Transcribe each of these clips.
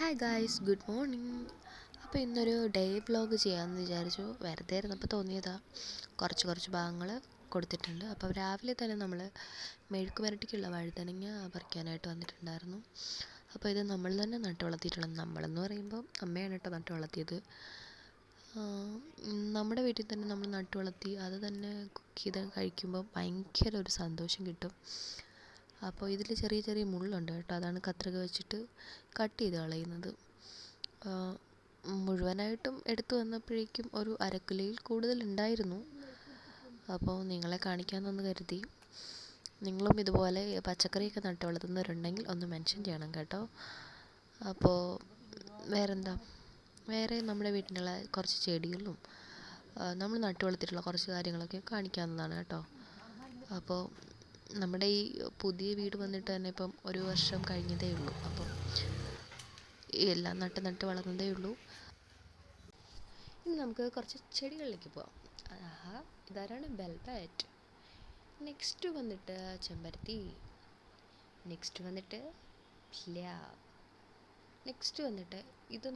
Hi guys, good morning. അപ്പോൾ ഇന്നൊരു day vlog ചെയ്യാമെന്ന് വിചാരിച്ചു. വെറുതെ ഇരുന്നപ്പോൾ തോന്നിയതാ. കുറച്ച് ഭാഗങ്ങൾ കൊടുത്തിട്ടുണ്ട്. അപ്പോൾ രാവിലെ തന്നെ നമ്മൾ മെഴുക്ക് പുരട്ടിക്കുള്ള വഴുതനങ്ങ പറിക്കാനായിട്ട് വന്നിട്ടുണ്ടായിരുന്നു. അപ്പോൾ ഇത് നമ്മൾ തന്നെ നട്ടു വളർത്തിയിട്ടുള്ളത്. നമ്മളെന്ന് പറയുമ്പോൾ അമ്മയാണ് കേട്ടോ നട്ടു വളർത്തിയത്. നമ്മുടെ വീട്ടിൽ തന്നെ നമ്മൾ നട്ടു വളർത്തി അത് തന്നെ കുക്ക് ചെയ്ത് കഴിക്കുമ്പോൾ ഭയങ്കര ഒരു സന്തോഷം കിട്ടും. അപ്പോൾ ഇതിൽ ചെറിയ മുള്ളുണ്ട് കേട്ടോ, അതാണ് കത്രിക വെച്ചിട്ട് കട്ട് ചെയ്ത് കളയുന്നത്. മുഴുവനായിട്ടും എടുത്തു വന്നപ്പോഴേക്കും ഒരു അരക്കിലോയിൽ കൂടുതൽ ഉണ്ടായിരുന്നു. അപ്പോൾ നിങ്ങളെ കാണിക്കാമെന്നൊന്ന് കരുതി. നിങ്ങളും ഇതുപോലെ പച്ചക്കറിയൊക്കെ നട്ട് വളർത്തുന്നവരുണ്ടെങ്കിൽ ഒന്ന് മെൻഷൻ ചെയ്യണം കേട്ടോ. അപ്പോൾ വേറെ നമ്മുടെ വീട്ടിലുള്ള കുറച്ച് ചെടികളും നമ്മൾ നട്ട് വളർത്തിയിട്ടുള്ള കുറച്ച് കാര്യങ്ങളൊക്കെ കാണിക്കാവുന്നതാണ് കേട്ടോ. അപ്പോൾ നമ്മുടെ ഈ പുതിയ വീട് വന്നിട്ട് തന്നെ ഇപ്പം 1 വർഷം കഴിഞ്ഞതേ ഉള്ളൂ. അപ്പം എല്ലാം നട്ട് വളർന്നതേ ഉള്ളൂ. ഇനി നമുക്ക് കുറച്ച് ചെടികളിലേക്ക് പോവാം. ഇതാരാണ് വെൽവെറ്റ്. നെക്സ്റ്റ് വന്നിട്ട് ചെമ്പരത്തി. നെക്സ്റ്റ് വന്നിട്ട് പ്ലാവ്. നെക്സ്റ്റ് വന്നിട്ട് ഇത്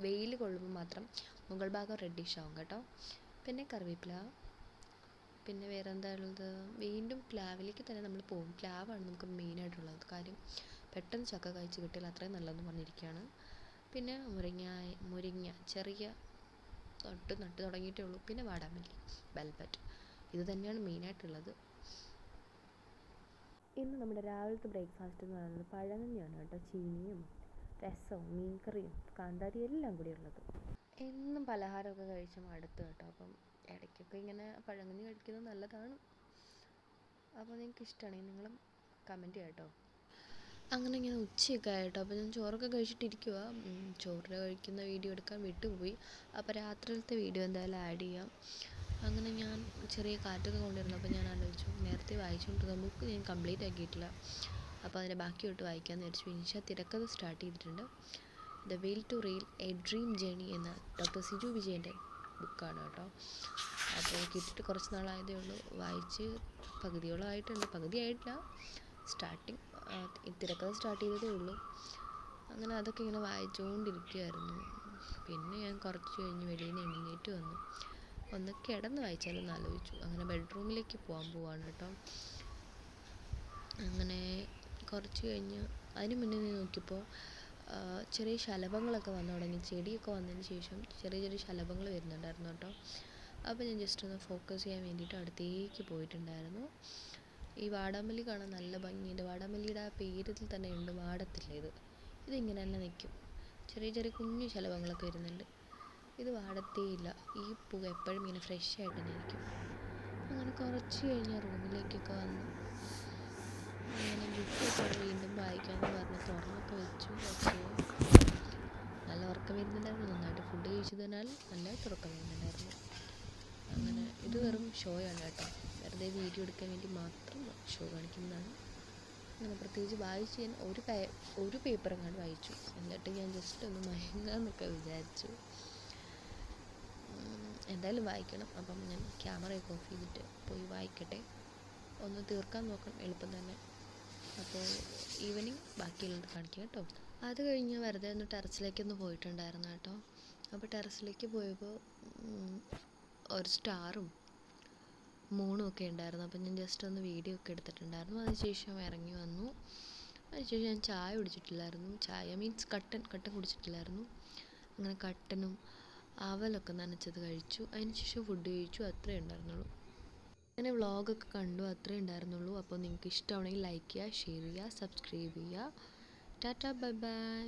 വെയിൽ കൊള്ളുമ്പോൾ മാത്രം മുകൾ ഭാഗം റെഡിഷ് ആവും കേട്ടോ. പിന്നെ കറിവേപ്പില. പിന്നെ വേറെ എന്താ ഉള്ളത്? വീണ്ടും പ്ലാവിലേക്ക് തന്നെ നമ്മൾ പോകും. പ്ലാവാണ് നമുക്ക് മെയിനായിട്ടുള്ളത്. കാര്യം പെട്ടെന്ന് ചക്ക കഴിച്ച് കിട്ടിയാൽ അത്രയും നല്ലതെന്ന് പറഞ്ഞിരിക്കുകയാണ്. പിന്നെ മുരിങ്ങ ചെറിയ നട്ട് തുടങ്ങിയിട്ടേ ഉള്ളൂ. പിന്നെ വാടാമല്ലി, വെൽവെറ്റ്, ഇത് തന്നെയാണ് മെയിനായിട്ടുള്ളത്. ഇന്ന് നമ്മുടെ രാവിലത്തെ ബ്രേക്ക്ഫാസ്റ്റ് എന്ന് പറയുന്നത് പഴങ്കഞ്ഞിയാണ് കേട്ടോ. ചീനിയും രസവും മീൻകറിയും കാന്താരി എല്ലാം കൂടി ഉള്ളത്. എന്നും പലഹാരമൊക്കെ കഴിച്ച് മടുത്തു കേട്ടോ. അപ്പം ഇടയ്ക്കൊക്കെ ഇങ്ങനെ പഴങ്കഞ്ഞി കഴിക്കുന്നത് നല്ലതാണ്. അപ്പോൾ നിങ്ങൾക്ക് ഇഷ്ടമാണെങ്കിൽ നിങ്ങളും കമൻറ്റ് ചെയ്യാം കേട്ടോ. അങ്ങനെ ഇങ്ങനെ ഉച്ചയൊക്കെ ആയിട്ടോ. അപ്പോൾ ഞാൻ ചോറൊക്കെ കഴിച്ചിട്ടിരിക്കുക. ചോറ് കഴിക്കുന്ന വീഡിയോ എടുക്കാൻ വിട്ടുപോയി. അപ്പോൾ രാത്രിയിലത്തെ വീഡിയോ എന്തായാലും ആഡ് ചെയ്യാം. അങ്ങനെ ഞാൻ ചെറിയ കാറ്റൊക്കെ കൊണ്ടിരുന്നപ്പോൾ ഞാൻ ആലോചിച്ചു, നേരത്തെ വായിച്ചുകൊണ്ടിരുന്ന ബുക്ക് ഞാൻ കംപ്ലീറ്റ് ആക്കിയിട്ടില്ല. അപ്പോൾ അതിൻ്റെ ബാക്കിയോട്ട് വായിക്കാമെന്ന് വിചാരിച്ചു. ഇനിഷ തിരക്കഥ സ്റ്റാർട്ട് ചെയ്തിട്ടുണ്ട്. The Veyil to reel a dream journey എന്ന ഡോക്ടർ സിജു വിജയൻ്റെ ബുക്കാണ് കേട്ടോ. അപ്പോൾ കിട്ടിയിട്ട് കുറച്ച് നാളായതേ ഉള്ളൂ. വായിച്ച് പകുതിയോളം ആയിട്ടുണ്ട്. പകുതിയായിട്ടില്ല, സ്റ്റാർട്ടിങ് തിരക്കഥ സ്റ്റാർട്ട് ചെയ്തതേ ഉള്ളൂ. അങ്ങനെ അതൊക്കെ ഇങ്ങനെ വായിച്ചുകൊണ്ടിരിക്കുകയായിരുന്നു. പിന്നെ ഞാൻ കുറച്ച് കഴിഞ്ഞ് വെളിയിൽ നിന്ന് എഴുന്നേറ്റ് വന്നു. ഒന്ന് കിടന്ന് വായിച്ചാലെന്ന് ആലോചിച്ചു. അങ്ങനെ ബെഡ്റൂമിലേക്ക് പോവാണ് കേട്ടോ. അങ്ങനെ കുറച്ച് കഴിഞ്ഞ് അതിന് മുന്നേ നോക്കിയപ്പോൾ ചെറിയ ശലഭങ്ങളൊക്കെ വന്നു തുടങ്ങി. ചെടിയൊക്കെ വന്നതിന് ശേഷം ചെറിയ ശലഭങ്ങൾ വരുന്നുണ്ടായിരുന്നു കേട്ടോ. അപ്പോൾ ഞാൻ ജസ്റ്റ് ഒന്ന് ഫോക്കസ് ചെയ്യാൻ വേണ്ടിയിട്ട് അടുത്തേക്ക് പോയിട്ടുണ്ടായിരുന്നു. ഈ വാടാമല്ലി കാണാൻ നല്ല ഭംഗിയുണ്ട്. വാടാമല്ലിയുടെ ആ പേരിൽ തന്നെ ഉണ്ട്, വാടത്തില്ല. ഇതിങ്ങനെ തന്നെ നിൽക്കും. ചെറിയ കുഞ്ഞു ശലഭങ്ങളൊക്കെ വരുന്നുണ്ട്. ഇത് വാടത്തേയില്ല. ഈ പൂ എപ്പോഴും ഇങ്ങനെ ഫ്രഷ് ആയിട്ട് തന്നെ ഇരിക്കും. അങ്ങനെ കുറച്ച് കഴിഞ്ഞ് റൂമിലേക്കൊക്കെ വന്നു. അങ്ങനെ ബുക്കൊക്കെ വീണ്ടും വായിക്കാമെന്ന് പറഞ്ഞ് തുറന്നൊക്കെ വെച്ചു. പക്ഷേ നല്ല ഉറക്കം വരുന്നുണ്ടായിരുന്നു. നന്നായിട്ട് ഫുഡ് കഴിച്ചതിനാൽ നല്ലതായിട്ട് ഉറക്കം വരുന്നുണ്ടായിരുന്നു. അങ്ങനെ ഇത് വെറും ഷോയാണ് കേട്ടോ. വെറുതെ വീഡിയോ എടുക്കാൻ വേണ്ടി മാത്രം ഷോ കാണിക്കുന്നതാണ്. അങ്ങനെ പ്രത്യേകിച്ച് വായിച്ച് ഞാൻ ഒരു പേപ്പർ എങ്ങാണ്ട് വായിച്ചു. എന്നിട്ട് ഞാൻ ജസ്റ്റ് ഒന്ന് മയങ്ങാമെന്നൊക്കെ വിചാരിച്ചു. എന്തായാലും വായിക്കണം. അപ്പം ഞാൻ ക്യാമറയൊക്കെ ഓഫ് ചെയ്തിട്ട് പോയി വായിക്കട്ടെ. ഒന്ന് തീർക്കാൻ നോക്കണം, എളുപ്പം തന്നെ. അപ്പോൾ ഈവനിങ് ബാക്കിയുള്ളത് കാണിക്കാം കേട്ടോ. അത് കഴിഞ്ഞ് വെറുതെ ഒന്ന് ടെറസിലേക്കൊന്ന് പോയിട്ടുണ്ടായിരുന്നു കേട്ടോ. അപ്പോൾ ടെറസിലേക്ക് പോയപ്പോൾ ഒരു സ്റ്റാറും മൂണും ഒക്കെ ഉണ്ടായിരുന്നു. അപ്പം ഞാൻ ജസ്റ്റ് ഒന്ന് വീഡിയോ ഒക്കെ എടുത്തിട്ടുണ്ടായിരുന്നു. അതിനുശേഷം ഇറങ്ങി വന്നു. അതിനുശേഷം ഞാൻ ചായ കുടിച്ചിട്ടില്ലായിരുന്നു. ചായ മീൻസ് കട്ടൻ കുടിച്ചിട്ടില്ലായിരുന്നു. അങ്ങനെ കട്ടനും അവലൊക്കെ നനച്ചത് കഴിച്ചു. അതിനുശേഷം ഫുഡ് കഴിച്ചു. അത്രേ ഉണ്ടായിരുന്നുള്ളൂ. അങ്ങനെ വ്ളോഗൊക്കെ കണ്ടു, അത്രേ ഉണ്ടായിരുന്നുള്ളൂ. അപ്പോൾ നിങ്ങൾക്ക് ഇഷ്ടമാണെങ്കിൽ ലൈക്ക് ചെയ്യുക, ഷെയർ ചെയ്യുക, സബ്സ്ക്രൈബ് ചെയ്യുക. Tata, bye bye.